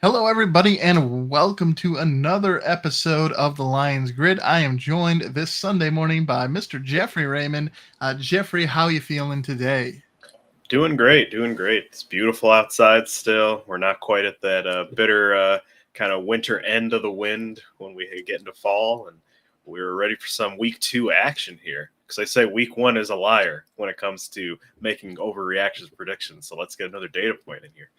Hello, everybody, and welcome to another episode of the Lions Grid. I am joined this Sunday morning by Mr. Jeffrey Raymond. Jeffrey, how you feeling today? Doing great, doing great. It's beautiful outside still. We're not quite at that bitter kind of winter end of the wind when we get into fall, and we're ready for some week 2 action here. Because they say week 1 is a liar when it comes to making overreactions predictions. So let's get another data point in here.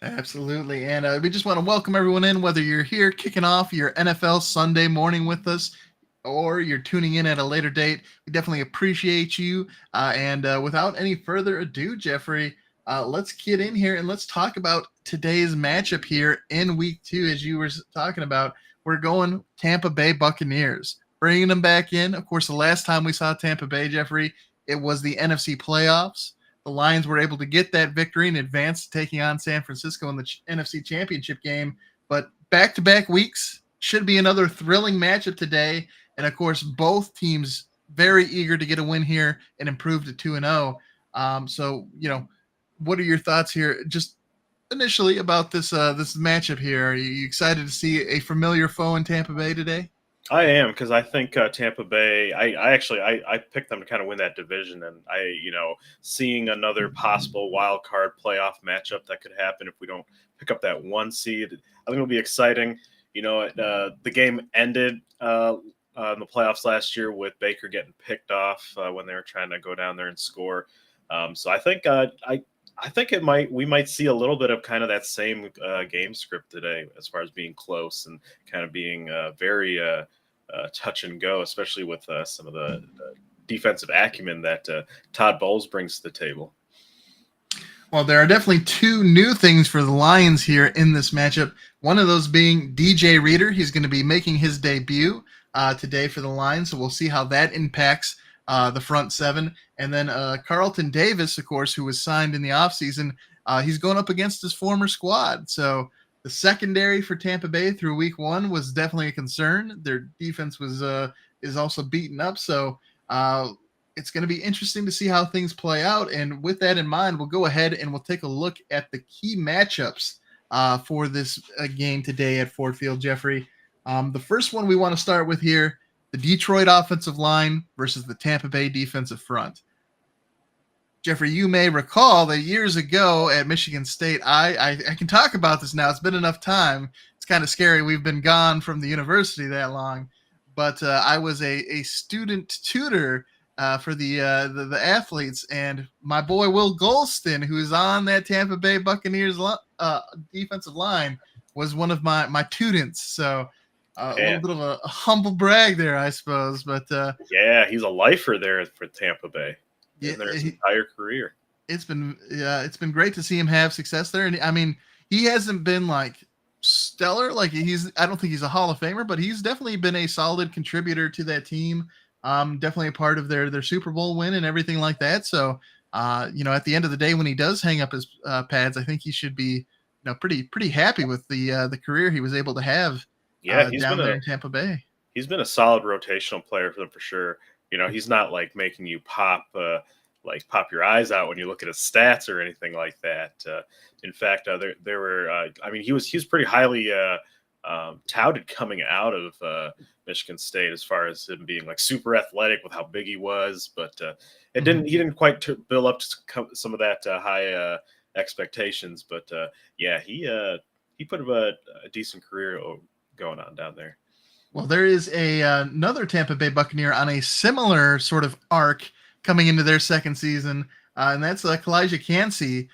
Absolutely. And we just want to welcome everyone in, whether you're here kicking off your NFL Sunday morning with us or you're tuning in at a later date. We definitely appreciate you. And without any further ado, Jeffrey, let's get in here and let's talk about today's matchup here in week 2. As you were talking about, we're going Tampa Bay Buccaneers, bringing them back in. Of course, the last time we saw Tampa Bay, Jeffrey, it was the NFC playoffs. The Lions were able to get that victory and advance to taking on San Francisco in the NFC Championship game. But back-to-back weeks should be another thrilling matchup today. And of course, both teams very eager to get a win here and improve to 2-0. So, what are your thoughts here? Just initially about this matchup here. Are you excited to see a familiar foe in Tampa Bay today? I am because I think Tampa Bay. I picked them to kind of win that division, and seeing another possible wild card playoff matchup that could happen if we don't pick up that 1 seed. I think it'll be exciting. The game ended in the playoffs last year with Baker getting picked off when they were trying to go down there and score. So I think I think we might see a little bit of kind of that same game script today as far as being close and kind of being very touch and go, especially with some of the defensive acumen that Todd Bowles brings to the table. Well, there are definitely two new things for the Lions here in this matchup. One of those being DJ Reader. He's going to be making his debut today for the Lions, so we'll see how that impacts the front seven. And then Carlton Davis, of course, who was signed in the offseason, he's going up against his former squad. So the secondary for Tampa Bay through week 1 was definitely a concern. Their defense is also beaten up. So it's going to be interesting to see how things play out. And with that in mind, we'll go ahead and we'll take a look at the key matchups for this game today at Ford Field, Jeffrey. The first one we want to start with here, the Detroit offensive line versus the Tampa Bay defensive front. Jeffrey, you may recall that years ago at Michigan State, I can talk about this now. It's been enough time. It's kind of scary. We've been gone from the university that long. But I was a student tutor for the athletes, and my boy Will Golston, who is on that Tampa Bay Buccaneers defensive line, was one of my students. So a little bit of a humble brag there, I suppose. But yeah, he's a lifer there for Tampa Bay. Yeah, in their entire career. It's been great to see him have success there. And I mean, he hasn't been like stellar. Like I don't think he's a Hall of Famer, but he's definitely been a solid contributor to that team. Definitely a part of their Super Bowl win and everything like that. So, at the end of the day, when he does hang up his pads, I think he should be, pretty happy with the career he was able to have. Yeah, he's down been there in Tampa Bay. He's been a solid rotational player for them for sure. He's not like making you pop your eyes out when you look at his stats or anything like that. In fact, there were. He was pretty highly touted coming out of Michigan State as far as him being like super athletic with how big he was, but he didn't quite build up to some of that high expectations. But he put a decent career going on down there. Well, there is another Tampa Bay Buccaneer on a similar sort of arc coming into their second season, and that's Kalijah Cansey,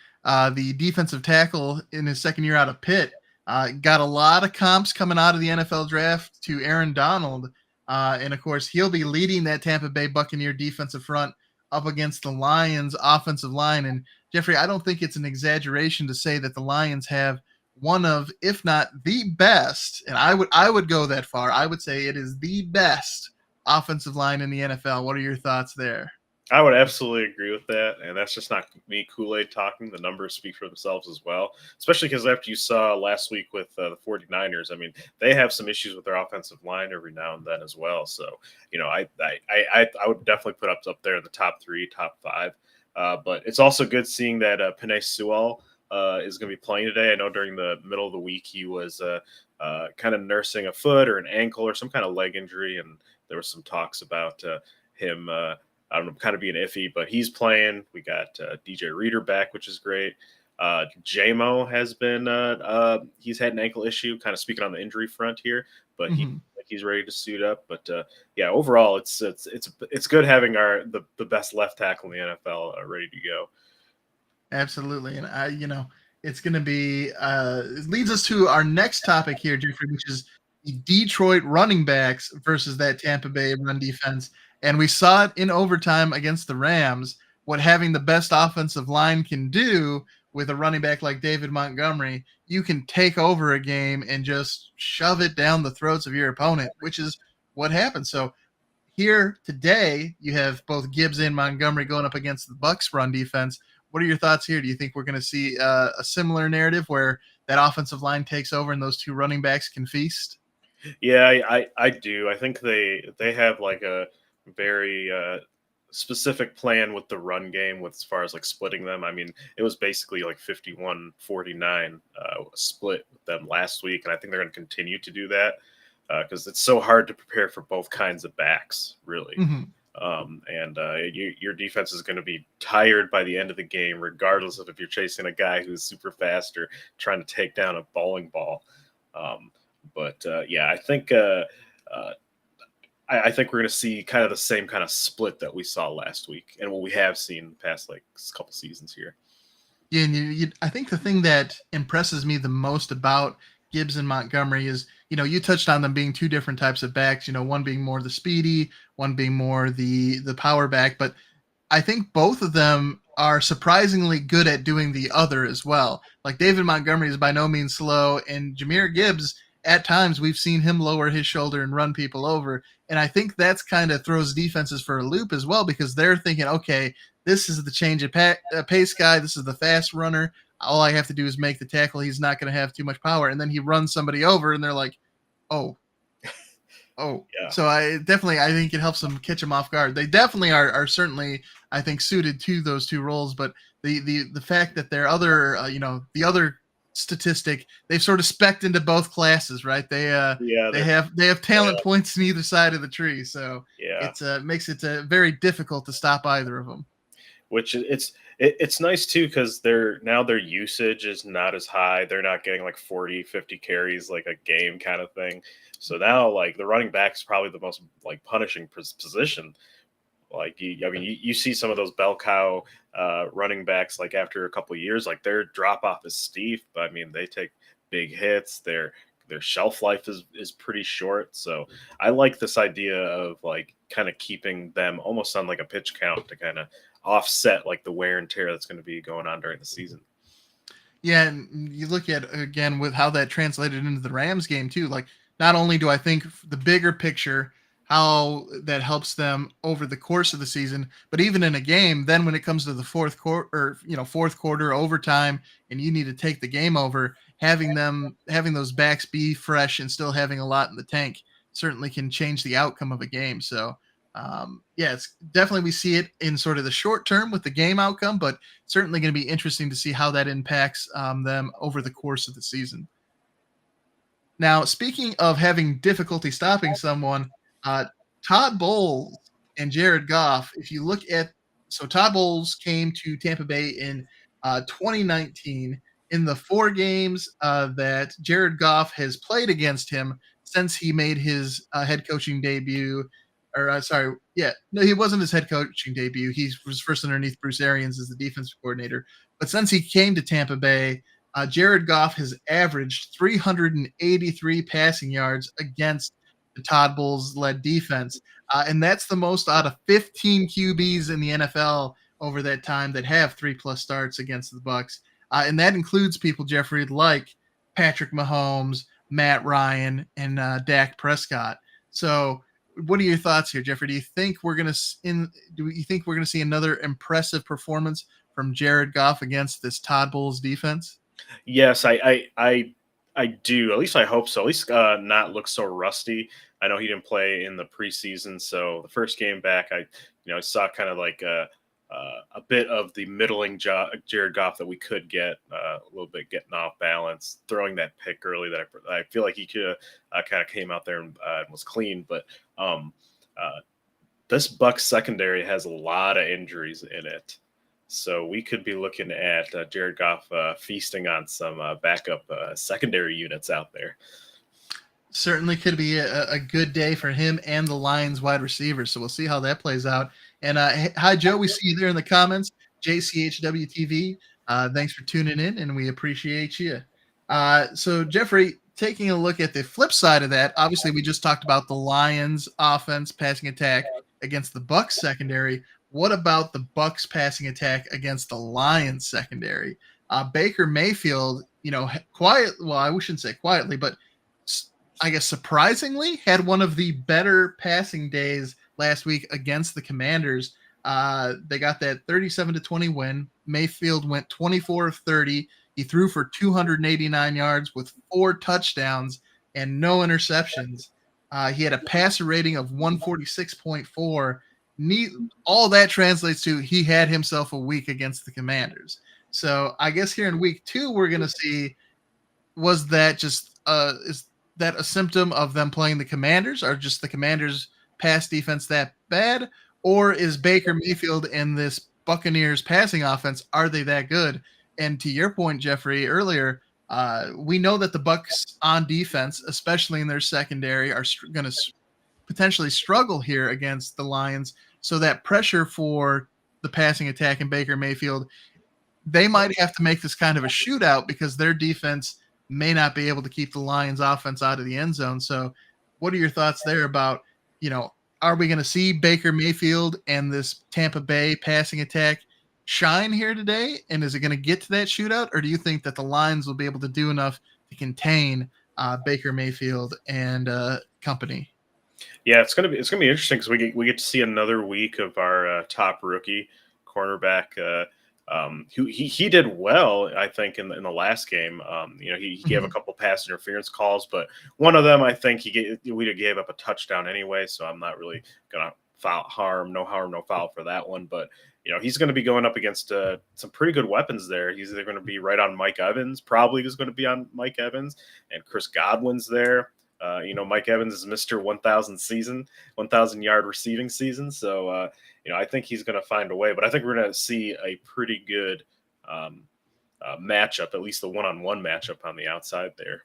the defensive tackle in his second year out of Pitt. Got a lot of comps coming out of the NFL draft to Aaron Donald, and of course he'll be leading that Tampa Bay Buccaneer defensive front up against the Lions offensive line. And Jeffrey, I don't think it's an exaggeration to say that the Lions have one of, if not the best, and I would go that far. I would say it is the best offensive line in the NFL. What are your thoughts there? I would absolutely agree with that, and that's just not me Kool-Aid talking. The numbers speak for themselves as well, especially because after you saw last week with the 49ers, they have some issues with their offensive line every now and then as well. So, I would definitely put up there in the top 3, top 5. But it's also good seeing that Penei Sewell is going to be playing today. I know during the middle of the week he was kind of nursing a foot or an ankle or some kind of leg injury, and there was some talks about him. I don't know, kind of being iffy, but he's playing. We got DJ Reader back, which is great. JMO has been he's had an ankle issue, kind of speaking on the injury front here, but Mhm. he's ready to suit up. But yeah, overall, it's good having the best left tackle in the NFL ready to go. Absolutely. And it's going to be, it leads us to our next topic here, Jeffrey, which is the Detroit running backs versus that Tampa Bay run defense. And we saw it in overtime against the Rams, what having the best offensive line can do with a running back like David Montgomery. You can take over a game and just shove it down the throats of your opponent, which is what happened. So here today, you have both Gibbs and Montgomery going up against the Bucks run defense. What are your thoughts here? Do you think we're going to see a similar narrative where that offensive line takes over and those two running backs can feast? Yeah, I do. I think they have like a very specific plan with the run game with as far as like splitting them. I mean, it was basically like 51-49 split with them last week, and I think they're going to continue to do that because it's so hard to prepare for both kinds of backs, really. Mm-hmm. And your defense is going to be tired by the end of the game, regardless of if you're chasing a guy who's super fast or trying to take down a bowling ball. But yeah, I think we're going to see kind of the same kind of split that we saw last week, and what we have seen the past like couple seasons here. Yeah, and I think the thing that impresses me the most about Gibbs and Montgomery is, you touched on them being two different types of backs. One being more the speedy, one being more the power back. But I think both of them are surprisingly good at doing the other as well. Like David Montgomery is by no means slow, and Jahmyr Gibbs, at times we've seen him lower his shoulder and run people over. And I think that's kind of throws defenses for a loop as well because they're thinking, okay, this is the change of pace guy. This is the fast runner. All I have to do is make the tackle. He's not going to have too much power. And then he runs somebody over, and they're like, oh, oh. Yeah. So I think it helps them catch them off guard. They definitely are certainly, I think, suited to those two roles. But the fact that their other, the other statistic, they've sort of specced into both classes, right? They have talent points in either side of the tree. So yeah, it makes it very difficult to stop either of them. Which it's nice too because their usage is not as high. They're not getting like 40-50 carries like a game kind of thing. So now like the running back is probably the most like punishing position. Like you see some of those bell cow running backs like after a couple of years, like their drop off is steep, but I mean they take big hits. Their shelf life is pretty short. So I like this idea of like kind of keeping them almost on like a pitch count to kind of offset like the wear and tear that's going to be going on during the season. Yeah, and you look at again with how that translated into the Rams game too. Like, not only do I think the bigger picture, how that helps them over the course of the season, but even in a game, then when it comes to the fourth quarter overtime, and you need to take the game over, having those backs be fresh and still having a lot in the tank certainly can change the outcome of a game. So yeah, it's definitely we see it in sort of the short term with the game outcome, but certainly going to be interesting to see how that impacts them over the course of the season. Now, speaking of having difficulty stopping someone, uh, Todd Bowles and Jared Goff, if you look at, so Todd Bowles came to Tampa Bay in 2019. In the 4 games that Jared Goff has played against him since he made his head coaching debut, or sorry, yeah, no, he wasn't his head coaching debut. He was first underneath Bruce Arians as the defensive coordinator. But since he came to Tampa Bay, Jared Goff has averaged 383 passing yards against the Todd Bowles-led defense, and that's the most out of 15 QBs in the NFL over that time that have 3+ starts against the Bucks, and that includes people, Jeffrey, like Patrick Mahomes, Matt Ryan, and Dak Prescott. So, what are your thoughts here, Jeffrey? Do you think we're gonna see another impressive performance from Jared Goff against this Todd Bowles defense? Yes, I do. At least I hope so. At least not look so rusty. I know he didn't play in the preseason, so the first game back, I saw kind of like a bit of the middling Jared Goff that we could get, a little bit getting off balance, throwing that pick early that I feel like he could kind of came out there and was clean. But um, this Bucs secondary has a lot of injuries in it. So we could be looking at Jared Goff feasting on some backup secondary units out there. Certainly could be a good day for him and the Lions wide receivers. So we'll see how that plays out. And hi, Joe. We see you there in the comments. JCHWTV. Thanks for tuning in, and we appreciate you. So, Jeffrey, taking a look at the flip side of that, obviously, we just talked about the Lions offense passing attack against the Bucs secondary. What about the Bucs passing attack against the Lions secondary? Baker Mayfield, quiet. Well, I shouldn't say quietly, but I guess surprisingly had one of the better passing days last week against the Commanders. They got that 37-20 win. Mayfield went 24 of 30. He threw for 289 yards with 4 touchdowns and no interceptions. He had a passer rating of 146.4. All that translates to he had himself a week against the Commanders. So I guess here in week 2, we're going to see, was that just is that a symptom of them playing the Commanders? Are just the Commanders' pass defense that bad? Or is Baker Mayfield and this Buccaneers passing offense, are they that good? And to your point, Jeffrey, earlier, we know that the Bucs on defense, especially in their secondary, are going to potentially struggle here against the Lions. So that pressure for the passing attack in Baker Mayfield, they might have to make this kind of a shootout because their defense may not be able to keep the Lions offense out of the end zone. So what are your thoughts there about, are we going to see Baker Mayfield and this Tampa Bay passing attack shine here today? And is it going to get to that shootout? Or do you think that the Lions will be able to do enough to contain Baker Mayfield and company? Yeah, it's gonna be interesting because we get to see another week of our top rookie cornerback. He did well, I think, in the last game. He gave a couple pass interference calls, but one of them, I think, we gave up a touchdown anyway. So I'm not really gonna no harm, no foul for that one. But he's going to be going up against some pretty good weapons there. He's either going to be right on Mike Evans, probably is going to be on Mike Evans, and Chris Godwin's there. Mike Evans is Mr. 1,000 yard receiving season. So, I think he's going to find a way, but I think we're going to see a pretty good matchup, at least the one-on-one matchup on the outside there.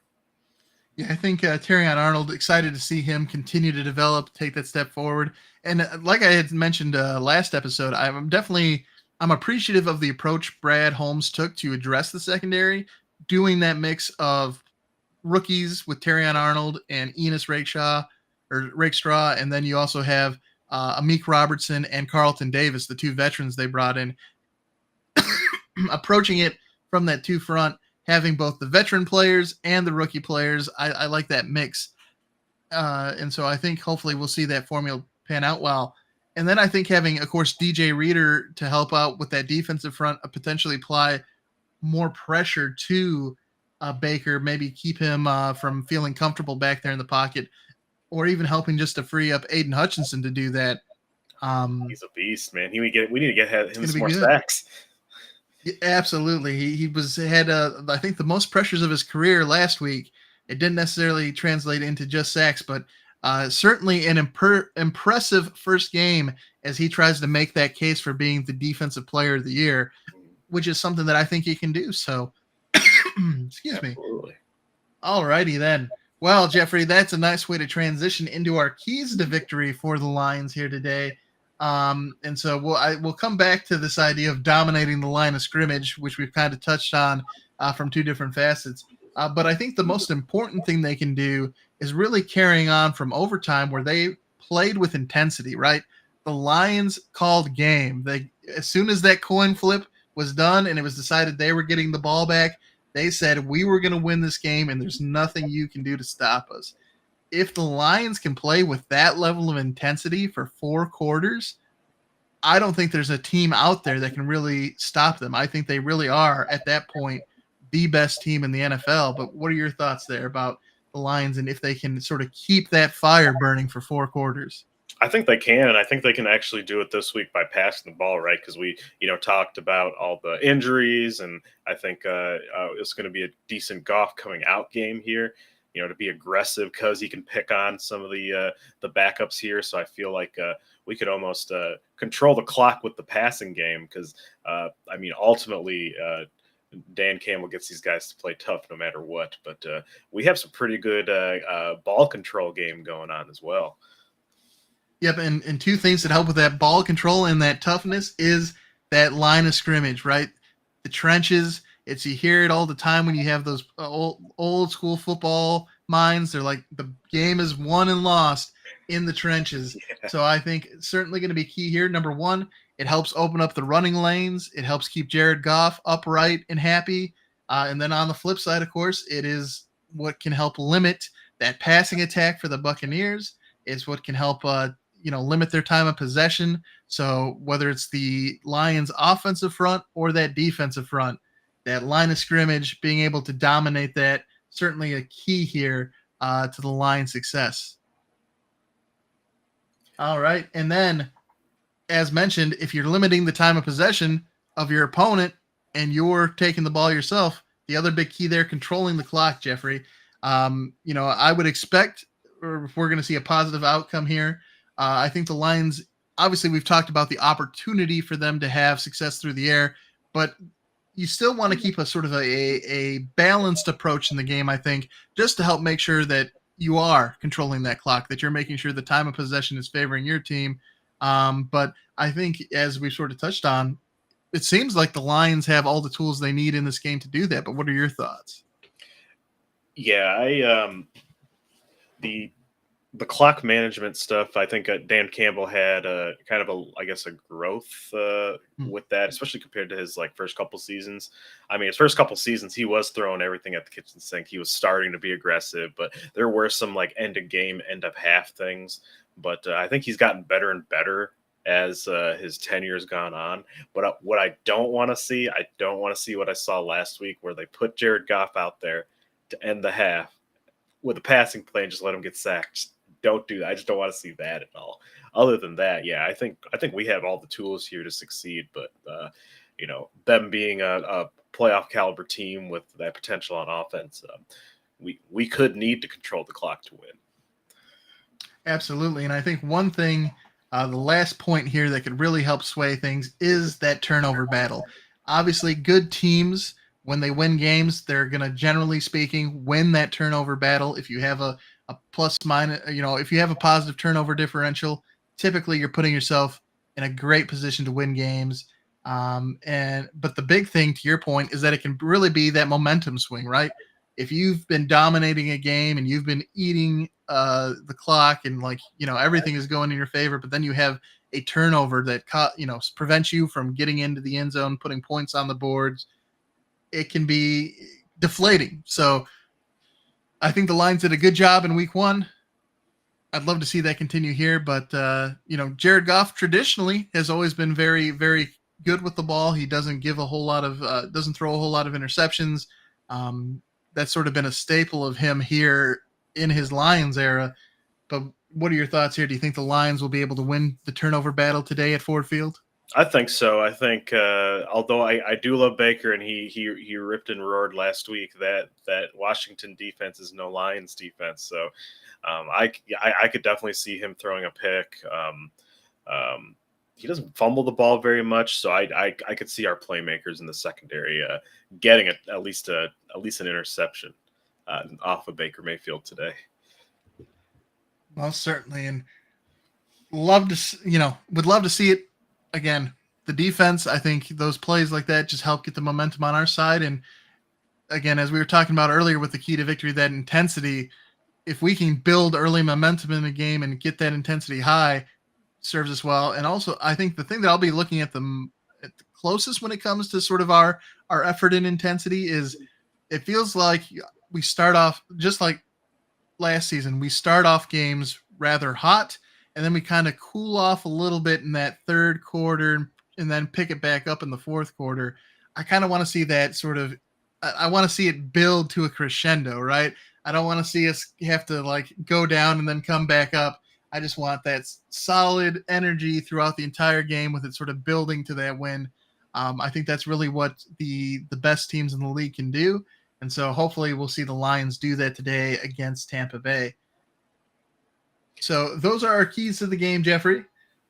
Yeah, I think Terrion Arnold, excited to see him continue to develop, take that step forward. And like I had mentioned last episode, I'm appreciative of the approach Brad Holmes took to address the secondary, doing that mix of rookies with Terrion Arnold and Enos Rakestraw, and then you also have Amik Robertson and Carlton Davis, the 2 veterans they brought in, approaching it from that 2 front, having both the veteran players and the rookie players. I like that mix. And so I think hopefully we'll see that formula pan out well. And then I think having, of course, DJ Reader to help out with that defensive front, potentially apply more pressure to Baker, maybe keep him from feeling comfortable back there in the pocket, or even helping just to free up Aiden Hutchinson to do that. He's a beast, man. We need to get him some more good. sacks. Yeah, absolutely. He had I think the most pressures of his career last week. It didn't necessarily translate into just sacks, but certainly an impressive first game as he tries to make that case for being the defensive player of the year, which is something that I think he can do. So, excuse Absolutely. me. All righty then. Well, Jeffrey, that's a nice way to transition into our keys to victory for the Lions here today. And so we'll come back to this idea of dominating the line of scrimmage, which we've kind of touched on from 2 different facets. But I think the most important thing they can do is really carrying on from overtime where they played with intensity, right? The Lions called game. As soon as that coin flip was done and it was decided they were getting the ball back, they said, we were going to win this game and there's nothing you can do to stop us. If the Lions can play with that level of intensity for 4 quarters, I don't think there's a team out there that can really stop them. I think they really are, at that point, the best team in the NFL. But what are your thoughts there about the Lions and if they can sort of keep that fire burning for 4 quarters? I think they can, and I think they can actually do it this week by passing the ball, right? Because we, talked about all the injuries, and I think it's going to be a decent Goff coming out game here. To be aggressive because he can pick on some of the backups here. So I feel like we could almost control the clock with the passing game because ultimately. Dan Campbell gets these guys to play tough no matter what, but we have some pretty good ball control game going on as well. Yep, and two things that help with that ball control and that toughness is that line of scrimmage, right? The trenches. It's you hear it all the time when you have those old school football minds. They're like the game is won and lost in the trenches. Yeah. So I think it's certainly going to be key here. Number one, it helps open up the running lanes. It helps keep Jared Goff upright and happy. And then on the flip side, of course, it is what can help limit that passing attack for the Buccaneers. It's what can help limit their time of possession. So whether it's the Lions offensive front or that defensive front, that line of scrimmage, being able to dominate that, certainly a key here to the Lions' success. All right. And then, as mentioned, if you're limiting the time of possession of your opponent and you're taking the ball yourself, the other big key there, controlling the clock, Jeffrey. I would expect, or if we're going to see a positive outcome here, I think the Lions, obviously we've talked about the opportunity for them to have success through the air, but you still want to keep a sort of a balanced approach in the game, I think, just to help make sure that you are controlling that clock, that you're making sure the time of possession is favoring your team. But I think, as we've sort of touched on, it seems like the Lions have all the tools they need in this game to do that. But what are your thoughts? Yeah, the clock management stuff, I think Dan Campbell had kind of a growth with that, especially compared to his first couple seasons. I mean, his first couple seasons, he was throwing everything at the kitchen sink. He was starting to be aggressive, but there were some end of game, end of half things. But I think he's gotten better and better as his tenure's gone on. But what I don't want to see, what I saw last week where they put Jared Goff out there to end the half with a passing play and just let him get sacked. Don't do that. I just don't want to see that at all. Other than that, yeah, I think we have all the tools here to succeed. But them being a playoff caliber team with that potential on offense, we could need to control the clock to win. Absolutely, and I think one thing, the last point here that could really help sway things is that turnover battle. Obviously, good teams, when they win games, they're going to, generally speaking, win that turnover battle. If you have a plus minus, if you have a positive turnover differential, typically you're putting yourself in a great position to win games. But the big thing, to your point, is that it can really be that momentum swing, right? If you've been dominating a game and you've been eating the clock and everything is going in your favor, but then you have a turnover that prevents you from getting into the end zone, putting points on the boards, it can be deflating. So I think the Lions did a good job in week one. I'd love to see that continue here, but Jared Goff traditionally has always been very, very good with the ball. He doesn't give a whole lot of, doesn't throw a whole lot of interceptions. That's sort of been a staple of him here in his Lions era. But what are your thoughts here? Do you think the Lions will be able to win the turnover battle today at Ford Field? I think so. I think, although I do love Baker and he ripped and roared last week, that Washington defense is no Lions defense. So I could definitely see him throwing a pick. He doesn't fumble the ball very much, so I could see our playmakers in the secondary getting at least an interception off of Baker Mayfield today. Well, certainly, and would love to see it. Again, the defense, I think those plays like that just help get the momentum on our side. And again, as we were talking about earlier with the key to victory, that intensity, if we can build early momentum in the game and get that intensity high, serves us well. And also, I think the thing that I'll be looking at the closest when it comes to sort of our effort and intensity is it feels like we start off just like last season. We start off games rather hot, and then we kind of cool off a little bit in that third quarter and then pick it back up in the fourth quarter. I kind of want to see that sort of – I want to see it build to a crescendo, right? I don't want to see us have to go down and then come back up. I just want that solid energy throughout the entire game with it sort of building to that win. I think that's really what the best teams in the league can do. And so hopefully we'll see the Lions do that today against Tampa Bay. So those are our keys to the game, Jeffrey.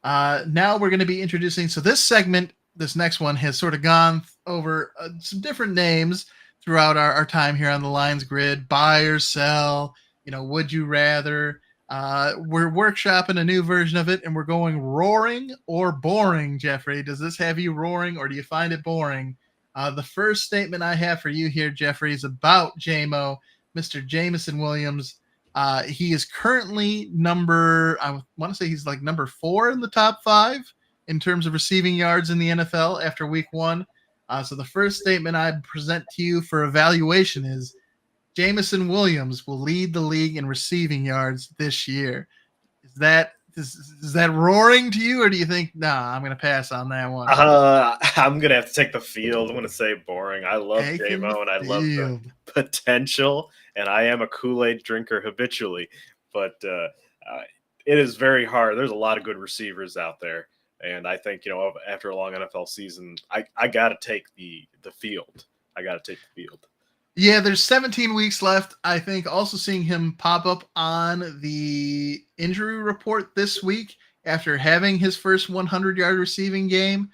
Now we're going to be introducing. So this segment, this next one, has sort of gone over some different names throughout our time here on the Lions Grid. Buy or sell, would you rather? We're workshopping a new version of it, and we're going roaring or boring, Jeffrey. Does this have you roaring, or do you find it boring? The first statement I have for you here, Jeffrey, is about JMO, Mr. Jameson Williams. He is currently I want to say he's like number 4 in the top 5 in terms of receiving yards in the NFL after week 1. So the first statement I present to you for evaluation is Jameson Williams will lead the league in receiving yards this year. Is that roaring to you, or do you think, nah, I'm going to pass on that one? I'm going to have to take the field. I'm going to say boring. I love J-Mo, and I love the potential, and I am a Kool-Aid drinker habitually, but it is very hard. There's a lot of good receivers out there, and I think, after a long NFL season, I got to take the field. I got to take the field. Yeah, there's 17 weeks left. I think also seeing him pop up on the injury report this week after having his first 100-yard receiving game.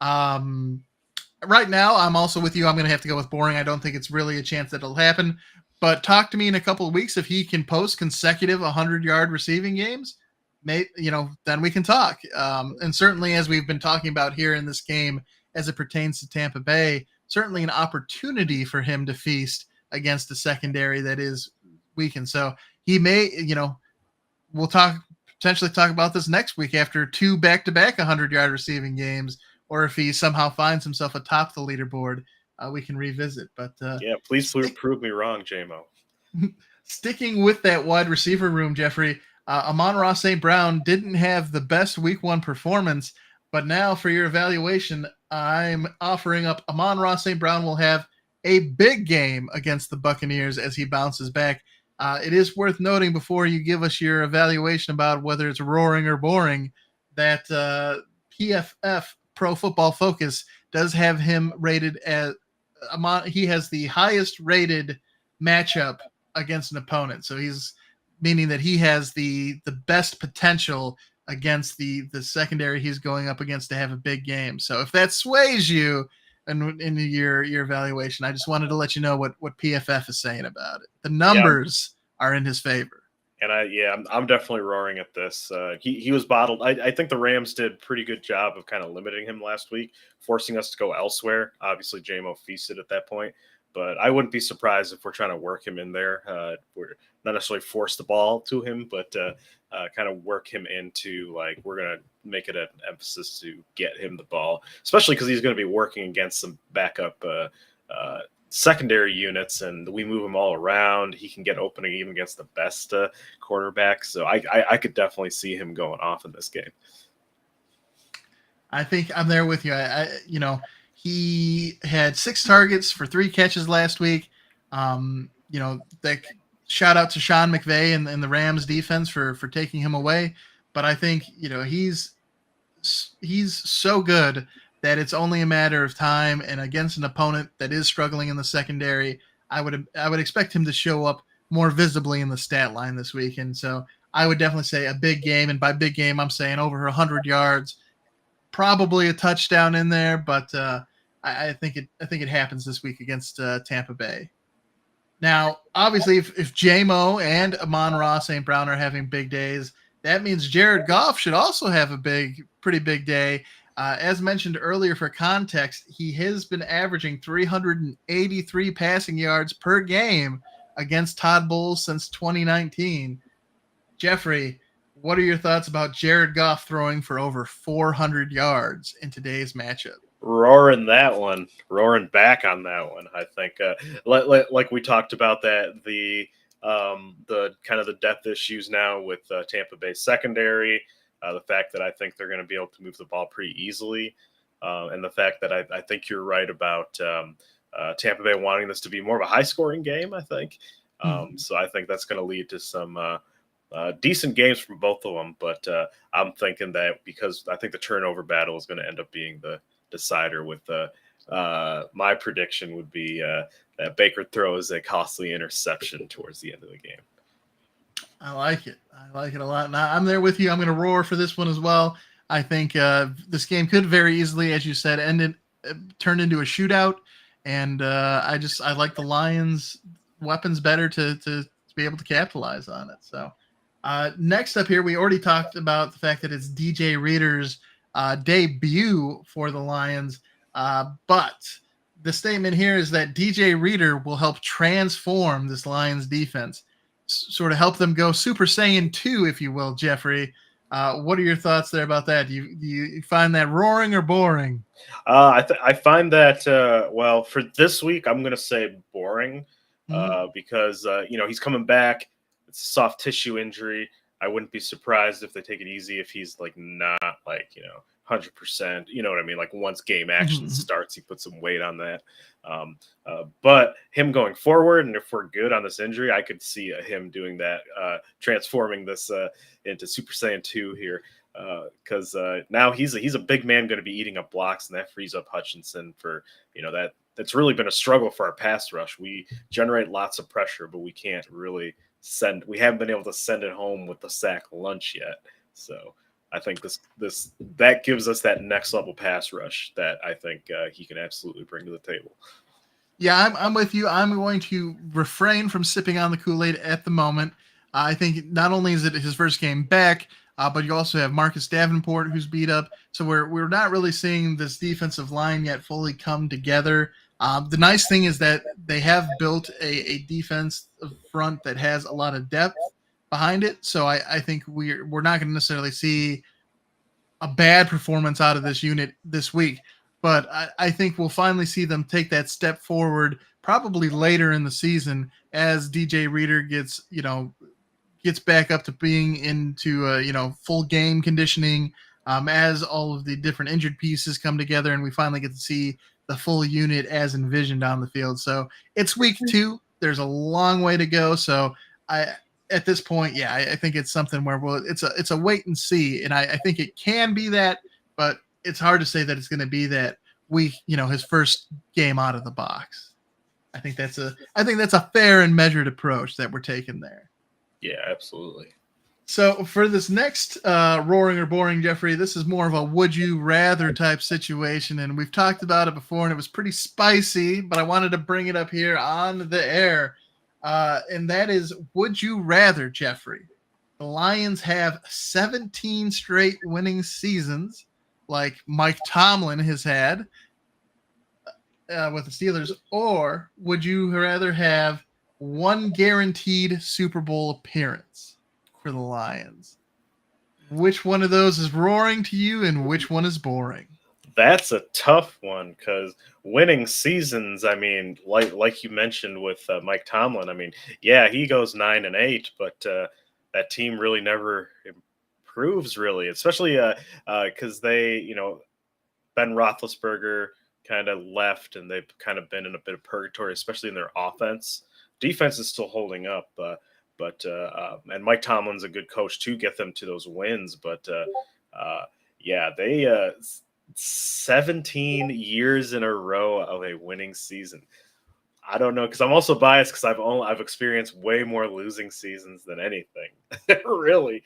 Right now, I'm also with you. I'm going to have to go with boring. I don't think it's really a chance that it'll happen. But talk to me in a couple of weeks if he can post consecutive 100-yard receiving games. Then we can talk. And certainly, as we've been talking about here in this game, as it pertains to Tampa Bay, certainly an opportunity for him to feast against a secondary that is weakened. So he may, we'll potentially talk about this next week after 2 back-to-back 100-yard receiving games, or if he somehow finds himself atop the leaderboard, we can revisit. But please prove me wrong, JMO. Sticking with that wide receiver room, Jeffrey, Amon-Ra St. Brown didn't have the best week 1 performance, but now for your evaluation, I'm offering up Amon-Ra St. Brown will have a big game against the Buccaneers as he bounces back. It is worth noting before you give us your evaluation about whether it's roaring or boring that PFF, Pro Football Focus, does have him rated as he has the highest rated matchup against an opponent. So he's meaning that he has the best potential against the secondary he's going up against to have a big game. So if that sways you in your evaluation, I just wanted to let you know what PFF is saying about it. The numbers are in his favor. And I'm definitely roaring at this. He was bottled. I think the Rams did a pretty good job of kind of limiting him last week, forcing us to go elsewhere. Obviously, JMO feasted at that point, but I wouldn't be surprised if we're trying to work him in there. We're not necessarily force the ball to him, but kind of work him into, like, we're going to make it an emphasis to get him the ball, especially because he's going to be working against some backup secondary units, and we move him all around. He can get opening even against the best quarterbacks. So I could definitely see him going off in this game. I think I'm there with you. He had 6 targets for 3 catches last week. Shout out to Sean McVay and the Rams defense for taking him away. But I think, he's so good that it's only a matter of time, and against an opponent that is struggling in the secondary, I would expect him to show up more visibly in the stat line this week. And so I would definitely say a big game, and by big game, I'm saying over 100 yards, probably a touchdown in there, but I think it happens this week against Tampa Bay. Now, obviously, if J-Mo and Amon-Ra St. Brown are having big days, that means Jared Goff should also have a pretty big day. As mentioned earlier, for context, he has been averaging 383 passing yards per game against Todd Bowles since 2019. Jeffrey, what are your thoughts about Jared Goff throwing for over 400 yards in today's matchup? Roaring back on that one. I think, like we talked about that, the kind of the depth issues now with Tampa Bay secondary, the fact that I think they're going to be able to move the ball pretty easily, and the fact that I think you're right about Tampa Bay wanting this to be more of a high-scoring game, I think. So I think that's going to lead to some decent games from both of them, but I'm thinking that because I think the turnover battle is going to end up being the decider. With my prediction would be that Baker throws a costly interception towards the end of the game. I like it. I like it a lot. Now I'm there with you. I'm going to roar for this one as well. I think this game could very easily, as you said, turn into a shootout. And I like the Lions' weapons better to be able to capitalize on it. So next up here, we already talked about the fact that it's DJ Reader's debut for the Lions. But the statement here is that DJ Reader will help transform this Lions defense, sort of help them go Super Saiyan 2, if you will, Jeffrey. What are your thoughts there about that? Do you find that roaring or boring? I find that well, for this week I'm going to say boring because he's coming back. It's a soft tissue injury. I wouldn't be surprised if they take it easy if he's like not like 100%. You know what I mean? Like once game action starts, he puts some weight on that. But him going forward, and if we're good on this injury, I could see him doing that, transforming this into Super Saiyan 2 here. Because now he's a big man going to be eating up blocks, and that frees up Hutchinson for that's really been a struggle for our pass rush. We generate lots of pressure, but we can't really we haven't been able to send it home with the sack lunch yet. So I think that gives us that next level pass rush that I think he can absolutely bring to the table. Yeah, I'm with you. I'm going to refrain from sipping on the Kool-Aid at the moment. I think not only is it his first game back, but you also have Marcus Davenport who's beat up. So we're not really seeing this defensive line yet fully come together. The nice thing is that they have built a defense front that has a lot of depth behind it. So I think we're not going to necessarily see a bad performance out of this unit this week. But I think we'll finally see them take that step forward probably later in the season as DJ Reader gets back up to being into full game conditioning, as all of the different injured pieces come together and we finally get to see the full unit as envisioned on the field. So it's week 2. There's a long way to go. So at this point, I think it's something where it's a wait and see. And I think it can be that, but it's hard to say that it's going to be that week, his first game out of the box. I think that's a fair and measured approach that we're taking there. Yeah, absolutely. So for this next roaring or boring, Jeffrey, this is more of a would you rather type situation. And we've talked about it before and it was pretty spicy, but I wanted to bring it up here on the air. And that is, would you rather, Jeffrey, the Lions have 17 straight winning seasons like Mike Tomlin has had with the Steelers, or would you rather have one guaranteed Super Bowl appearance for the Lions? Which one of those is roaring to you and which one is boring? That's a tough one because winning seasons, I mean, like you mentioned with Mike Tomlin, I mean, yeah, he goes 9-8, but that team really never improves, really, especially because they, Ben Roethlisberger kind of left and they've kind of been in a bit of purgatory, especially in their offense. Defense is still holding up, and Mike Tomlin's a good coach to get them to those wins. But they 17 years in a row of a winning season. I don't know, because I'm also biased because I've experienced way more losing seasons than anything, really.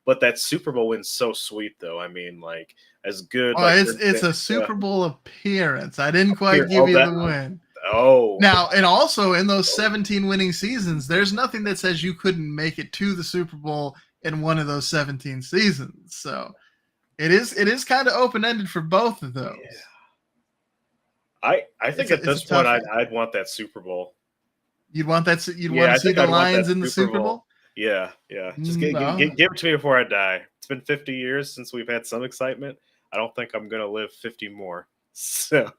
But that Super Bowl win's so sweet, though. I mean, like as good. Oh, it's a Super Bowl appearance. I didn't quite give you the win. Oh, now, and also in those 17 winning seasons, there's nothing that says you couldn't make it to the Super Bowl in one of those 17 seasons. So it is kind of open ended for both of those. Yeah. I think at this point I'd want that Super Bowl. You'd want that? You'd want to see the Lions in the Super Bowl? Yeah. Just give it to me before I die. It's been 50 years since we've had some excitement. I don't think I'm going to live 50 more. So,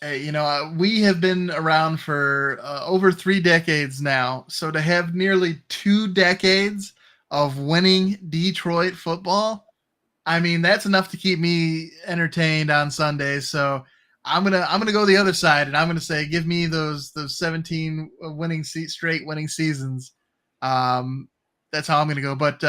hey, we have been around for over 3 decades now. So to have nearly 2 decades of winning Detroit football, I mean, that's enough to keep me entertained on Sundays. So I'm gonna go the other side, and I'm gonna say, give me those 17 straight winning seasons. that's how I'm going to go. But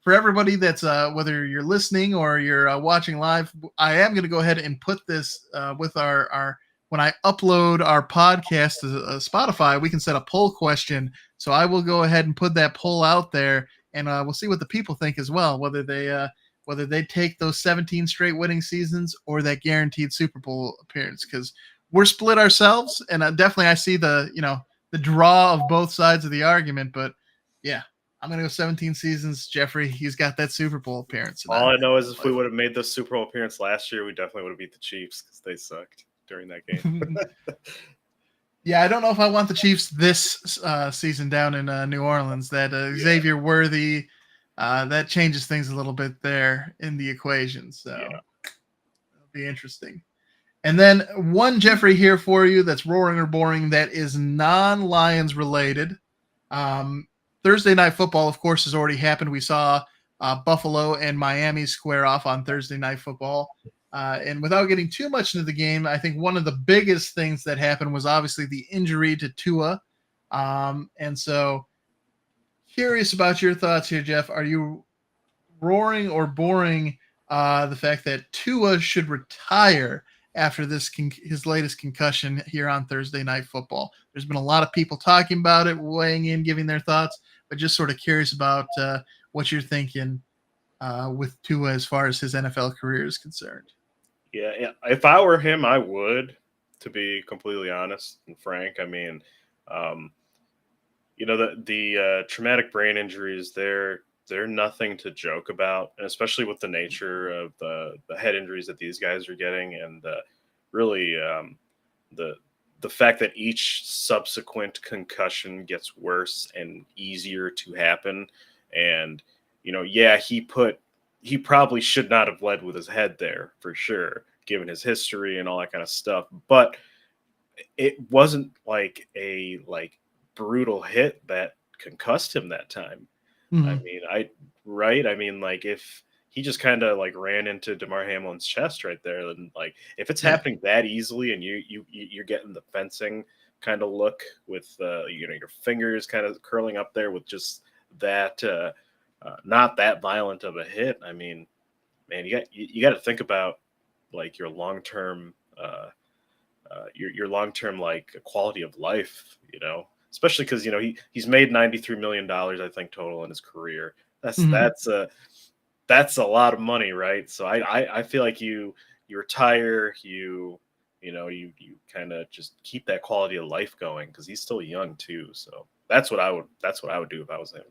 for everybody that's whether you're listening or you're watching live, I am going to go ahead and put this with our when I upload our podcast to Spotify, we can set a poll question. So I will go ahead and put that poll out there, and we'll see what the people think as well, whether they take those 17 straight winning seasons or that guaranteed Super Bowl appearance. Because we're split ourselves, and definitely I see the draw of both sides of the argument. But yeah, I'm gonna go 17 seasons. Jeffrey, he's got that Super Bowl appearance. All I know is if we would have made the Super Bowl appearance last year, we definitely would have beat the Chiefs because they sucked during that game. Yeah, I don't know if I want the Chiefs this season down in New Orleans. That Xavier Worthy, that changes things a little bit there in the equation. So it'll be interesting. And then one Jeffrey here for you that's roaring or boring that is non-Lions related. Thursday Night Football, of course, has already happened. We saw Buffalo and Miami square off on Thursday Night Football. And without getting too much into the game, I think one of the biggest things that happened was obviously the injury to Tua. And so curious about your thoughts here, Jeff. Are you roaring or boring the fact that Tua should retire after his latest concussion here on Thursday Night Football? There's been a lot of people talking about it, weighing in, giving their thoughts, but just sort of curious about what you're thinking with Tua as far as his NFL career is concerned. Yeah, if I were him, I would, to be completely honest and frank. I mean, the traumatic brain injuries, they're nothing to joke about, and especially with the nature of the head injuries that these guys are getting, and really the fact that each subsequent concussion gets worse and easier to happen. And he probably should not have led with his head there for sure, given his history and all that kind of stuff. But it wasn't like a brutal hit that concussed him that time. Mm-hmm. I mean, if he just kind of ran into DeMar Hamlin's chest right there, then if it's happening that easily and you're getting the fencing kind of look with your fingers kind of curling up there with just that not that violent of a hit. I mean, man, you got to think about your long-term your long-term quality of life, especially because he's made $93 million, I think, total in his career. That's a lot of money, right? So I feel like you retire, you kind of just keep that quality of life going because he's still young too. So that's what I would do if I was him.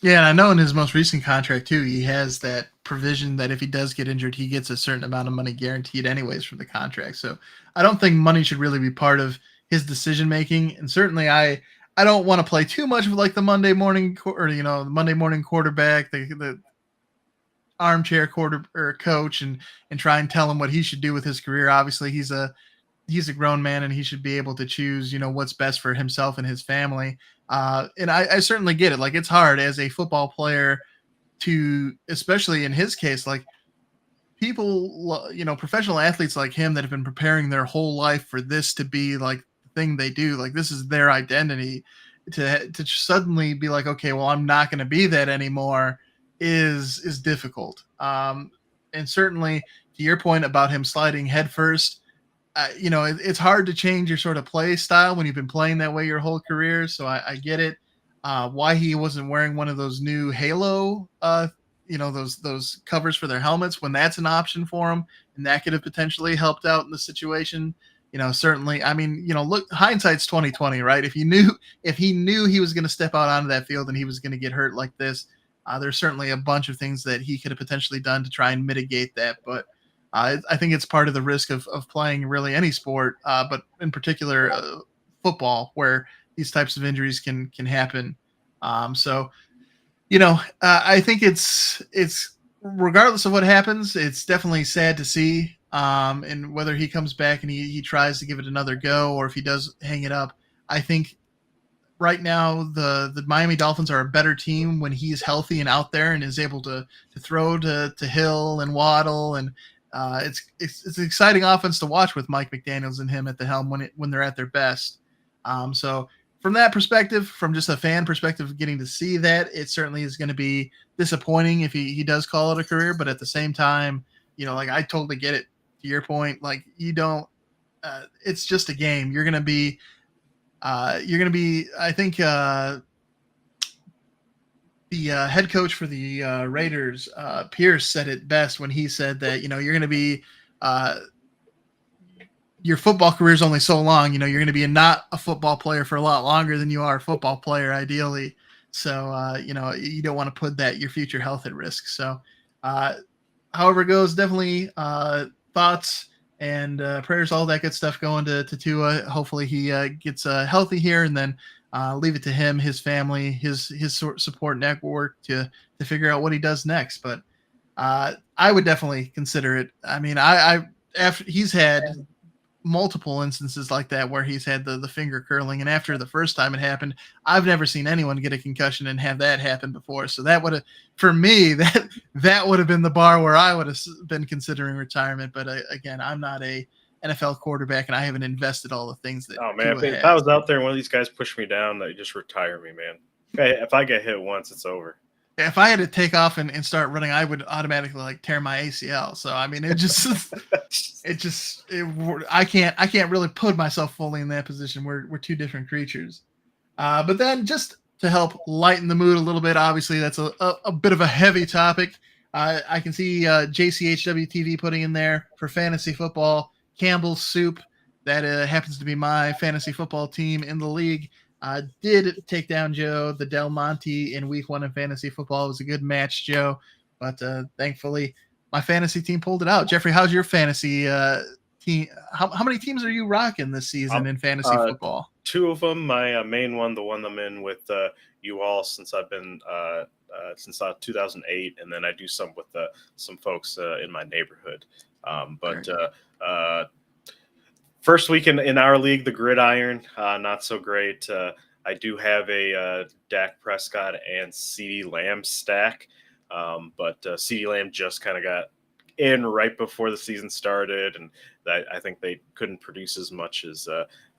Yeah, and I know in his most recent contract too, he has that provision that if he does get injured, he gets a certain amount of money guaranteed anyways from the contract. So I don't think money should really be part of his decision making. And certainly I don't want to play too much of the Monday morning the Monday morning quarterback, the armchair coach and try and tell him what he should do with his career. Obviously he's a grown man and he should be able to choose, what's best for himself and his family. And I certainly get it. It's hard as a football player to, especially in his case, people, professional athletes like him that have been preparing their whole life for this to be the thing they do. This is their identity. To suddenly be okay, well, I'm not going to be that anymore is difficult. And certainly to your point about him sliding headfirst, it's hard to change your sort of play style when you've been playing that way your whole career. So I get it. Why he wasn't wearing one of those new Halo, those covers for their helmets when that's an option for him, and that could have potentially helped out in the situation. Certainly. I mean, look, hindsight's 2020, right? If he knew he was going to step out onto that field and he was going to get hurt like this, there's certainly a bunch of things that he could have potentially done to try and mitigate that. But I think it's part of the risk of playing really any sport, but in particular football, where these types of injuries can happen. So, I think it's regardless of what happens, it's definitely sad to see. And whether he comes back and he tries to give it another go, or if he does hang it up, I think right now the Miami Dolphins are a better team when he's healthy and out there and is able to throw to Hill and Waddle, and it's an exciting offense to watch with Mike McDaniels and him at the helm when they're at their best. So from that perspective, from just a fan perspective, getting to see that, it certainly is going to be disappointing if he does call it a career. But at the same time, like I totally get it. To your point, like you don't. It's just a game. You're going to be. I think the head coach for the Raiders, Pierce, said it best when he said that you're going to be. Your football career is only so long. You're going to be not a football player for a lot longer than you are a football player, ideally. So, you don't want to put your future health at risk. So, however it goes, definitely thoughts and prayers, all that good stuff going to Tua. Hopefully he gets healthy here, and then leave it to him, his family, his support network to figure out what he does next. But I would definitely consider it. I mean, I after he's had multiple instances like that where he's had the finger curling, and after the first time it happened, I've never seen anyone get a concussion and have that happen before. So that would have, for me, that would have been the bar where I would have been considering retirement. But again, I'm not a NFL quarterback, and I haven't invested all the things that. Oh man, if I was out there and one of these guys pushed me down, they just retire me, man. If I get hit once, it's over. If I had to take off and start running, I would automatically tear my ACL. So I mean, I can't really put myself fully in that position. We're two different creatures. But then just to help lighten the mood a little bit, obviously that's a bit of a heavy topic. I can see JCHW TV putting in there for fantasy football, Campbell's Soup. That happens to be my fantasy football team in the league. Did take down Joe, the Del Monte, in week 1 in fantasy football. It was a good match, Joe, but thankfully my fantasy team pulled it out. Jeffrey, how's your fantasy team? How many teams are you rocking this season in fantasy football? 2 of them. My main one, the one I'm in with you all since I've been since 2008, and then I do some with some folks in my neighborhood. First week in our league, the Gridiron, not so great. I do have a Dak Prescott and CeeDee Lamb stack, but CeeDee Lamb just kind of got in right before the season started, and I think they couldn't produce as much as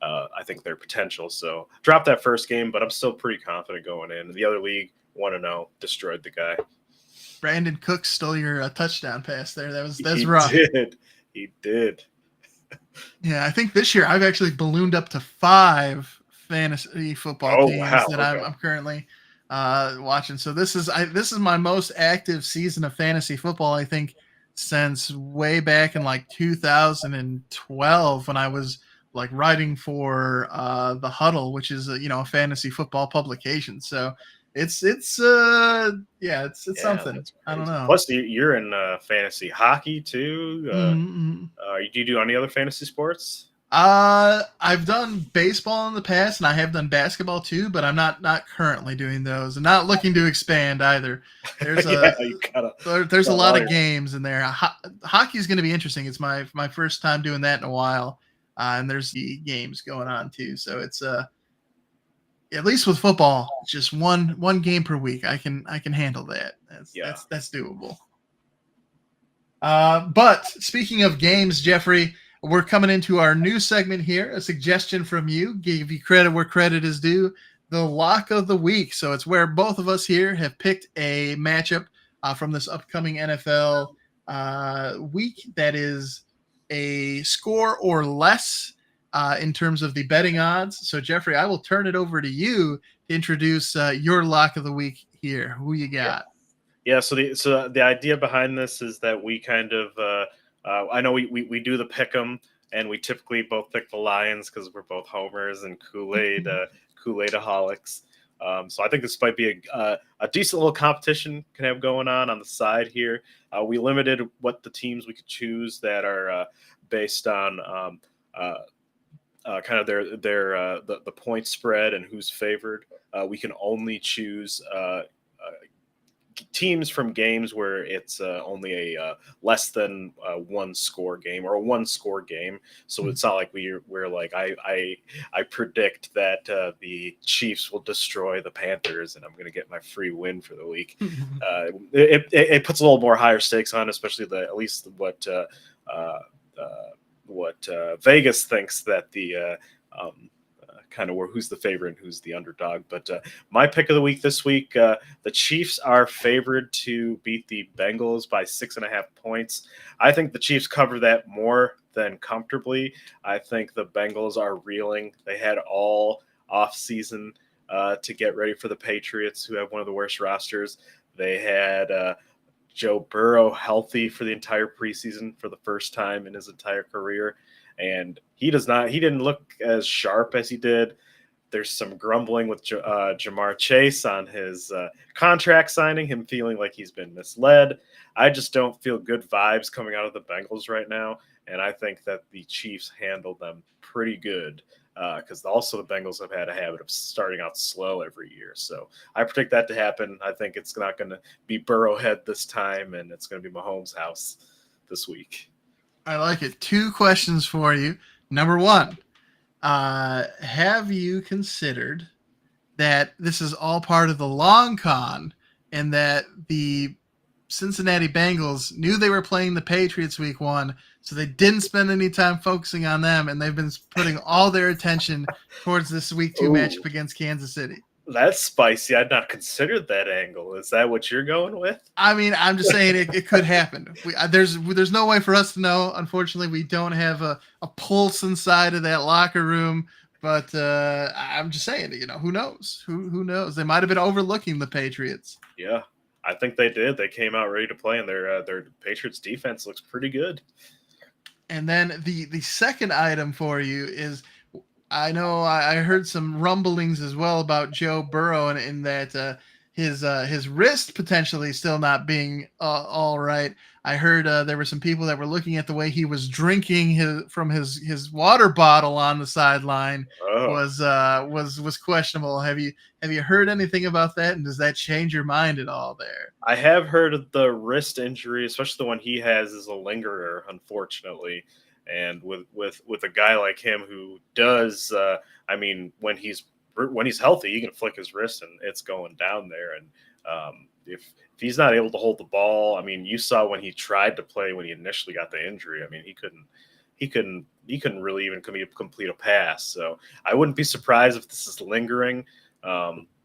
I think their potential. So dropped that first game, but I'm still pretty confident going in. The other league, 1-0, destroyed the guy. Brandon Cooks stole your touchdown pass there. That's rough. He did. Yeah, I think this year I've actually ballooned up to 5 fantasy football teams that I'm currently watching. So this is my most active season of fantasy football, I think, since way back in like 2012 when I was like writing for The Huddle, which is a fantasy football publication. So it's something. I don't know. Plus, you're in fantasy hockey too. Do you do any other fantasy sports? I've done baseball in the past, and I have done basketball too, but I'm not currently doing those, and not looking to expand either. There's there's a lot of games in there. Hockey is going to be interesting. It's my first time doing that in a while, and there's the games going on too. So it's at least with football, just one game per week. I can handle that. That's doable. But speaking of games, Jeffrey, we're coming into our new segment here. A suggestion from you, give you credit where credit is due. The lock of the week. So it's where both of us here have picked a matchup from this upcoming NFL week that is a score or less in terms of the betting odds. So, Jeffrey, I will turn it over to you to introduce your lock of the week here. Who you got? Yeah. So the idea behind this is that we kind of I know we do the pick'em, and we typically both pick the Lions because we're both homers and Kool-Aidaholics. So I think this might be a decent little competition can have going on the side here. We limited what the teams we could choose that are based on kind of the point spread and who's favored. We can only choose teams from games where it's only a less than one score game or a one score game. So it's not like we're like I predict that the Chiefs will destroy the Panthers and I'm going to get my free win for the week. It puts a little more higher stakes on, especially at least what Vegas thinks that the kind of who's the favorite and who's the underdog. But my pick of the week this week, the Chiefs are favored to beat the Bengals by 6.5 points. I think the Chiefs cover that more than comfortably. I think the Bengals are reeling. They had all off season to get ready for the Patriots, who have one of the worst rosters. They had Joe Burrow healthy for the entire preseason for the first time in his entire career. And he didn't look as sharp as he did. There's some grumbling with Jamar Chase on his contract signing, him feeling like he's been misled. I just don't feel good vibes coming out of the Bengals right now. And I think that the Chiefs handled them pretty good because also the Bengals have had a habit of starting out slow every year. So I predict that to happen. I think it's not going to be Burrowhead this time, and it's going to be Mahomes' house this week. I like it. 2 questions for you. Number 1, have you considered that this is all part of the long con and that the Cincinnati Bengals knew they were playing the Patriots week 1, so they didn't spend any time focusing on them, and they've been putting all their attention towards this week 2 matchup against Kansas City? That's spicy. I'd not considered that angle. Is that what you're going with? I mean, I'm just saying it could happen. There's no way for us to know. Unfortunately, we don't have a pulse inside of that locker room. But I'm just saying, who knows? Who knows? They might have been overlooking the Patriots. Yeah, I think they did. They came out ready to play, and their Patriots defense looks pretty good. And then the second item for you is, I know I heard some rumblings as well about Joe Burrow and in that his wrist potentially still not being all right. I heard there were some people that were looking at the way he was drinking from his water bottle on the sideline was questionable. Have you heard anything about that? And does that change your mind at all there? I have heard of the wrist injury, especially the one he has, is a lingerer, unfortunately. And with a guy like him who does, when he's healthy, he can flick his wrist and it's going down there. And if he's not able to hold the ball, I mean, you saw when he tried to play when he initially got the injury. I mean, he couldn't really even complete a pass. So I wouldn't be surprised if this is lingering,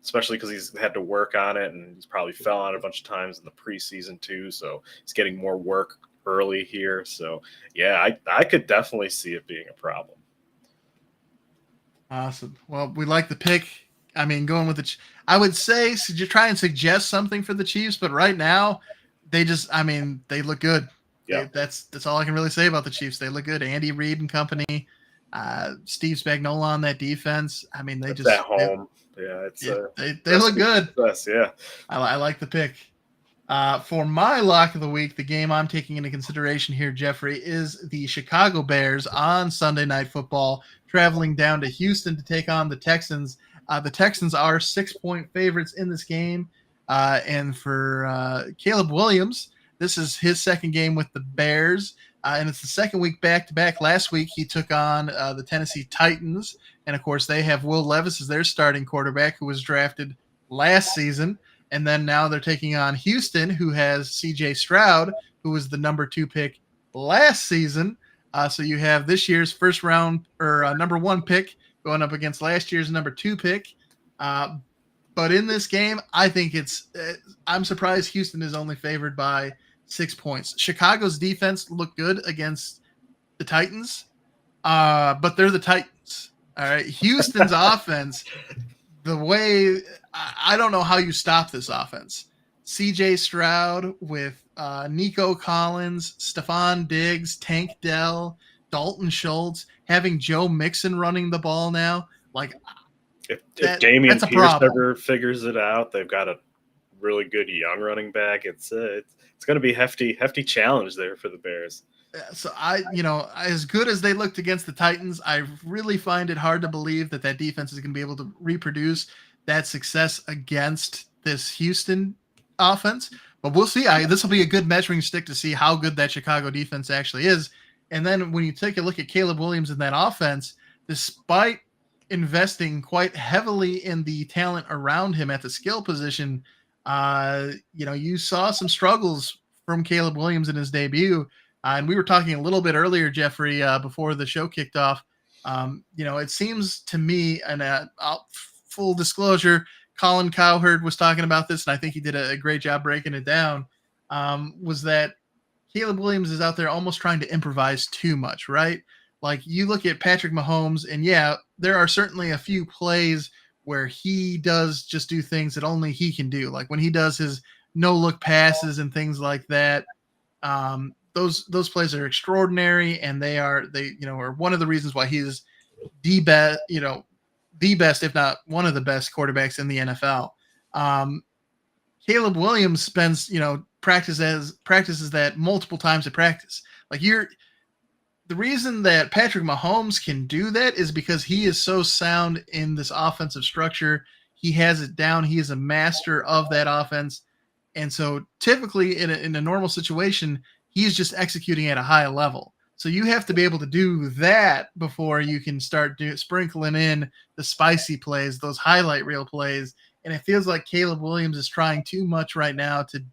especially because he's had to work on it and he's probably fell on it a bunch of times in the preseason too. So he's getting more work early here. So yeah, I could definitely see it being a problem. Awesome. Well, we like the pick. I mean, going with I would say you try and suggest something for the Chiefs, but right now they look good. Yeah, that's all I can really say about the Chiefs. They look good. Andy Reid and company, Steve Spagnuolo on that defense. I mean, they just at home. They look good. Success, yeah, I like the pick. For my lock of the week, the game I'm taking into consideration here, Jeffrey, is the Chicago Bears on Sunday Night Football, traveling down to Houston to take on the Texans. The Texans are 6-point favorites in this game. And for Caleb Williams, this is his second game with the Bears. And it's the second week back-to-back. Last week, he took on the Tennessee Titans. And, of course, they have Will Levis as their starting quarterback, who was drafted last season. And then now they're taking on Houston, who has C.J. Stroud, who was the number 2 pick last season. So you have this year's first round or number 1 pick going up against last year's number 2 pick. But in this game, I think I'm surprised Houston is only favored by 6 points. Chicago's defense looked good against the Titans, but they're the Titans. All right. Houston's offense, the way I don't know how you stop this offense. C.J. Stroud with Nico Collins, Stephon Diggs, Tank Dell, Dalton Schultz, having Joe Mixon running the ball now. Like, if Damian Pierce ever figures it out, they've got a really good young running back. It's going to be hefty challenge there for the Bears. So as good as they looked against the Titans, I really find it hard to believe that defense is going to be able to reproduce that success against this Houston offense. But we'll see. This will be a good measuring stick to see how good that Chicago defense actually is. And then when you take a look at Caleb Williams in that offense, despite investing quite heavily in the talent around him at the skill position, you saw some struggles from Caleb Williams in his debut. And we were talking a little bit earlier, Jeffrey, before the show kicked off. It seems to me, and full disclosure, Colin Cowherd was talking about this, and I think he did a great job breaking it down. Was that Caleb Williams is out there almost trying to improvise too much, right? Like you look at Patrick Mahomes, and yeah, there are certainly a few plays where he does just do things that only he can do. Like when he does his no look passes and things like that. Those plays are extraordinary, and they are one of the reasons why he's the best, the best, if not one of the best quarterbacks in the NFL. Caleb Williams spends, practices that multiple times at practice. Like the reason that Patrick Mahomes can do that is because he is so sound in this offensive structure. He has it down. He is a master of that offense. And so typically in a normal situation, he's just executing at a high level. So you have to be able to do that before you can start sprinkling in the spicy plays, those highlight reel plays. And it feels like Caleb Williams is trying too much right now to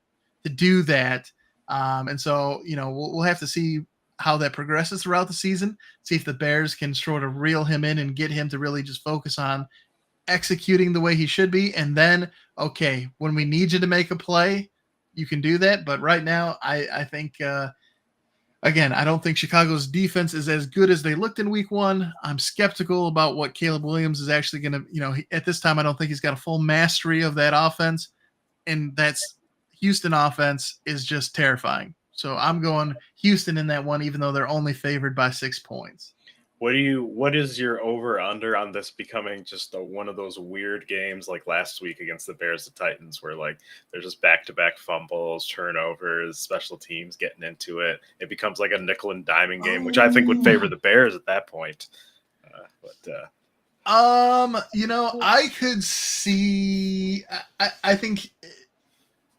do that. And so, we'll have to see how that progresses throughout the season, see if the Bears can sort of reel him in and get him to really just focus on executing the way he should be. And then, okay, when we need you to make a play, you can do that. But right now, I think, again, I don't think Chicago's defense is as good as they looked in week one. I'm skeptical about what Caleb Williams is actually going to, at this time, I don't think he's got a full mastery of that offense. And that's Houston offense is just terrifying. So I'm going Houston in that one, even though they're only favored by 6 points. What is your over under on this becoming just one of those weird games like last week against the Bears, the Titans, where like they're just back-to-back fumbles, turnovers, special teams getting into it. It becomes like a nickel and diming game, which I think would favor the Bears at that point. I could see, I think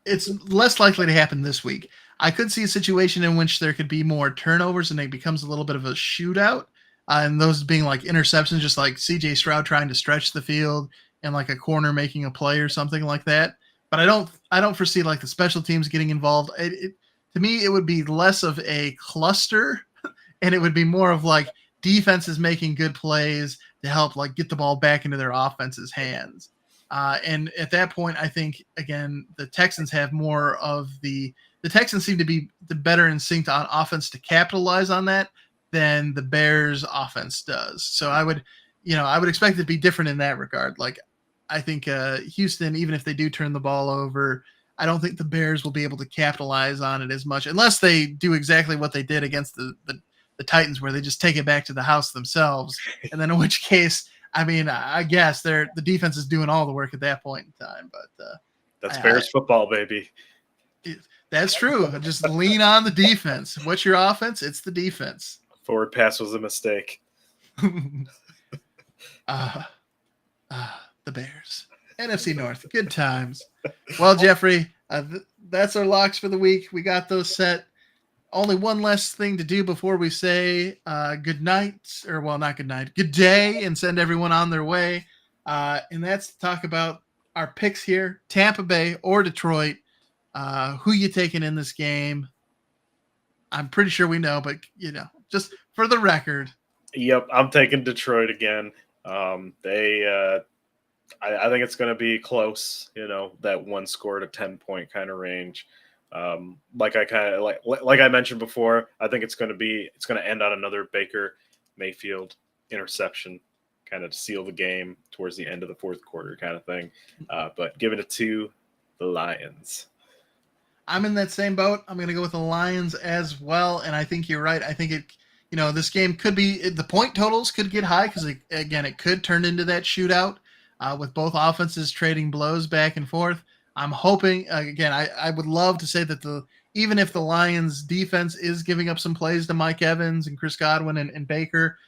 it's less likely to happen this week. I could see a situation in which there could be more turnovers and it becomes a little bit of a shootout. And those being like interceptions, just like CJ Stroud trying to stretch the field and like a corner making a play or something like that. But I don't foresee like the special teams getting involved. To me, it would be less of a cluster and it would be more of like defenses making good plays to help like get the ball back into their offense's hands. And at that point, I think, again, the Texans have more of the Texans seem to be the better instinct on offense to capitalize on that than the Bears offense does. So I would expect it to be different in that regard. Like I think Houston, even if they do turn the ball over, I don't think the Bears will be able to capitalize on it as much unless they do exactly what they did against the Titans, where they just take it back to the house themselves. And then in which case, I mean, I guess the defense is doing all the work at that point in time. But that's Bears football, baby. That's true. Just lean on the defense. What's your offense? It's the defense. Forward pass was a mistake. The Bears. NFC North. Good times. Well, Jeffrey, that's our locks for the week. We got those set. Only one last thing to do before we say good night, or well, not good night, good day, and send everyone on their way. And that's to talk about our picks here, Tampa Bay or Detroit. Who you taking in this game? I'm pretty sure we know, but just for the record. Yep, I'm taking Detroit again. I think it's going to be close. That one score to 10-point kind of range. Like I mentioned before, I think it's going to end on another Baker Mayfield interception, kind of to seal the game towards the end of the fourth quarter, kind of thing. But giving it to the Lions. I'm in that same boat. I'm going to go with the Lions as well, and I think you're right. I think this game could be, the point totals could get high because, it could turn into that shootout with both offenses trading blows back and forth. I'm hoping, again, I would love to say that even if the Lions defense is giving up some plays to Mike Evans and Chris Godwin and Baker,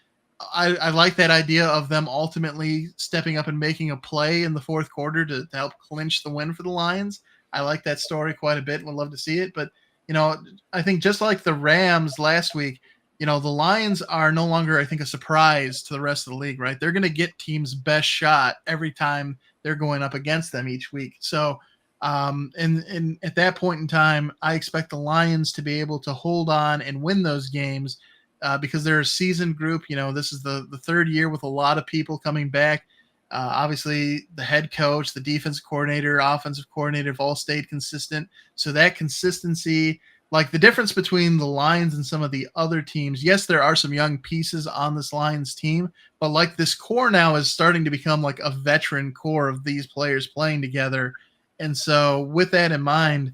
I like that idea of them ultimately stepping up and making a play in the fourth quarter to help clinch the win for the Lions. I like that story quite a bit and would love to see it. But, I think just like the Rams last week, the Lions are no longer, I think, a surprise to the rest of the league, right? They're going to get teams' best shot every time they're going up against them each week. So, and at that point in time, I expect the Lions to be able to hold on and win those games because they're a seasoned group. This is the third year with a lot of people coming back. Obviously, the head coach, the defensive coordinator, offensive coordinator have all stayed consistent. So that consistency, like the difference between the Lions and some of the other teams, yes, there are some young pieces on this Lions team, but like this core now is starting to become like a veteran core of these players playing together. And so with that in mind,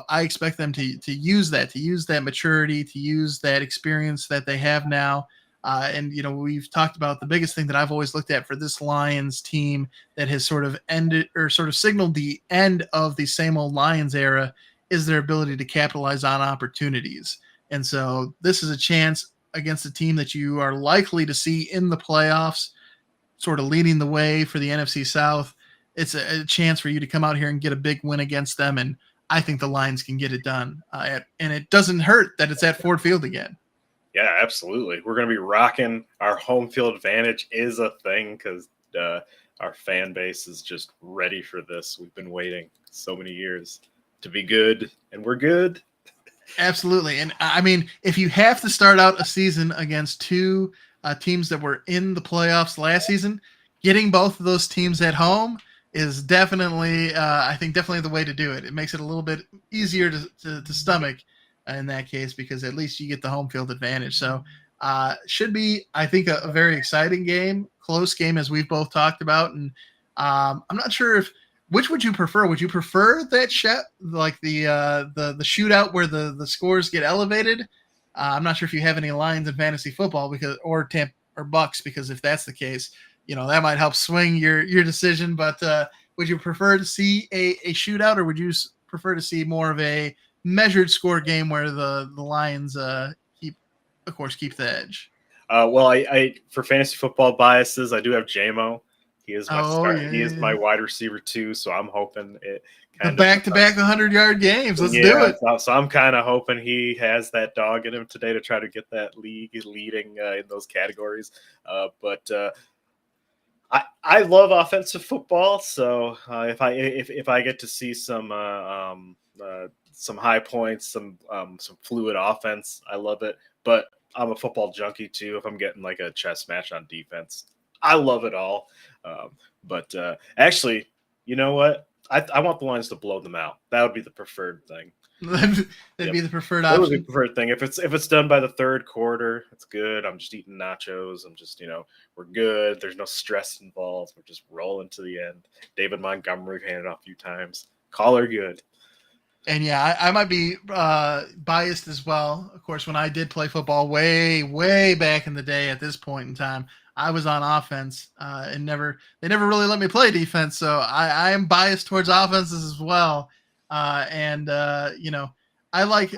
I expect them to use that maturity, to use that experience that they have now. And we've talked about the biggest thing that I've always looked at for this Lions team that has sort of ended or sort of signaled the end of the same old Lions era is their ability to capitalize on opportunities. And so this is a chance against a team that you are likely to see in the playoffs, sort of leading the way for the NFC South. It's a chance for you to come out here and get a big win against them. And I think the Lions can get it done. And it doesn't hurt that it's at Ford Field again. Yeah, absolutely. We're going to be rocking. Our home field advantage is a thing because our fan base is just ready for this. We've been waiting so many years to be good, and we're good. Absolutely. And I mean, if you have to start out a season against two teams that were in the playoffs last season, getting both of those teams at home is definitely, I think, definitely the way to do it. It makes it a little bit easier to stomach in that case because at least you get the home field advantage. So should be, I think, a very exciting game, close game as we've both talked about. And I'm not sure which would you prefer? Would you prefer that like the shootout where the scores get elevated? I'm not sure if you have any lines in fantasy football or Bucks, because if that's the case, that might help swing your decision. But would you prefer to see a shootout, or would you prefer to see more of a measured score game where the Lions keep the edge? Well, I for fantasy football biases, I do have JMO. He is my He is my wide receiver too, so I'm hoping it kind of back-to-back 100-yard games. Let's do it. So I'm kind of hoping he has that dog in him today to try to get that leading in those categories. But I love offensive football, so if I get to see some high points, some fluid offense, I love it. But I'm a football junkie too. If I'm getting like a chess match on defense, I love it all. But actually, you know what? I want the Lions to blow them out. That would be the preferred thing. That'd be the preferred option. That would be the preferred thing. If it's done by the third quarter, it's good. I'm just eating nachos. I'm just, we're good. There's no stress involved. We're just rolling to the end. David Montgomery handed off a few times. Call her good. And yeah, I might be biased as well. Of course, when I did play football way, way back in the day at this point in time, I was on offense and they never really let me play defense. So I am biased towards offenses as well. I like the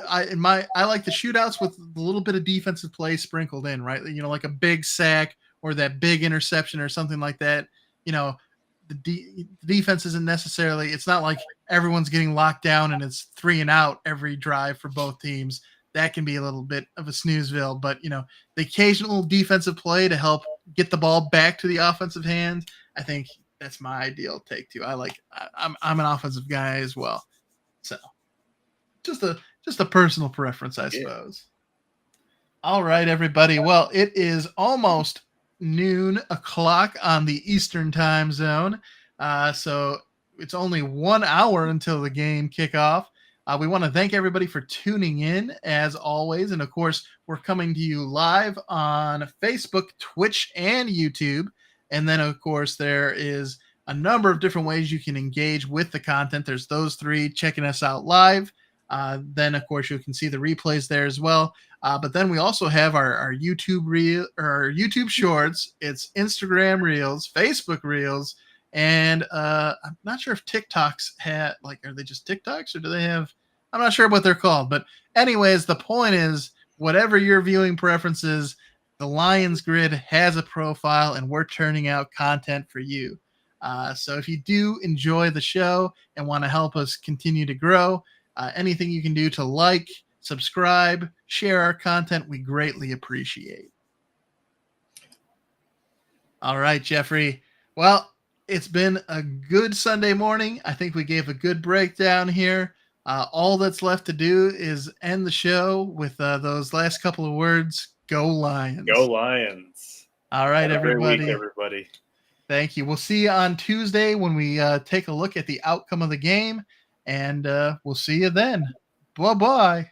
shootouts with a little bit of defensive play sprinkled in, right? Like a big sack or that big interception or something like that. The defense isn't necessarily, it's not like everyone's getting locked down and it's 3 and out every drive for both teams. That can be a little bit of a snoozeville, but the occasional defensive play to help get the ball back to the offensive hand, I think that's my ideal take too. I'm an offensive guy as well. So just a personal preference, I suppose. All right, everybody. Well, it is almost noon o'clock on the Eastern time zone. So it's only 1 hour until the game kickoff. We want to thank everybody for tuning in as always. And of course, we're coming to you live on Facebook, Twitch, and YouTube. And then of course, there is a number of different ways you can engage with the content. There's those 3 checking us out live. Then of course, you can see the replays there as well. But then we also have our YouTube reel or our YouTube shorts. It's Instagram reels, Facebook reels, and I'm not sure if TikToks are they just TikToks or do they have? I'm not sure what they're called. But anyways, the point is, whatever your viewing preferences, the Lions Grid has a profile, and we're turning out content for you. So if you do enjoy the show and want to help us continue to grow, anything you can do to like, subscribe, share our content, we greatly appreciate. All right, Jeffrey. Well, it's been a good Sunday morning. I think we gave a good breakdown here. All that's left to do is end the show with those last couple of words. Go Lions. Go Lions. All right, Have a great everybody. week, everybody. Thank you. We'll see you on Tuesday when we take a look at the outcome of the game, and we'll see you then. Bye-bye.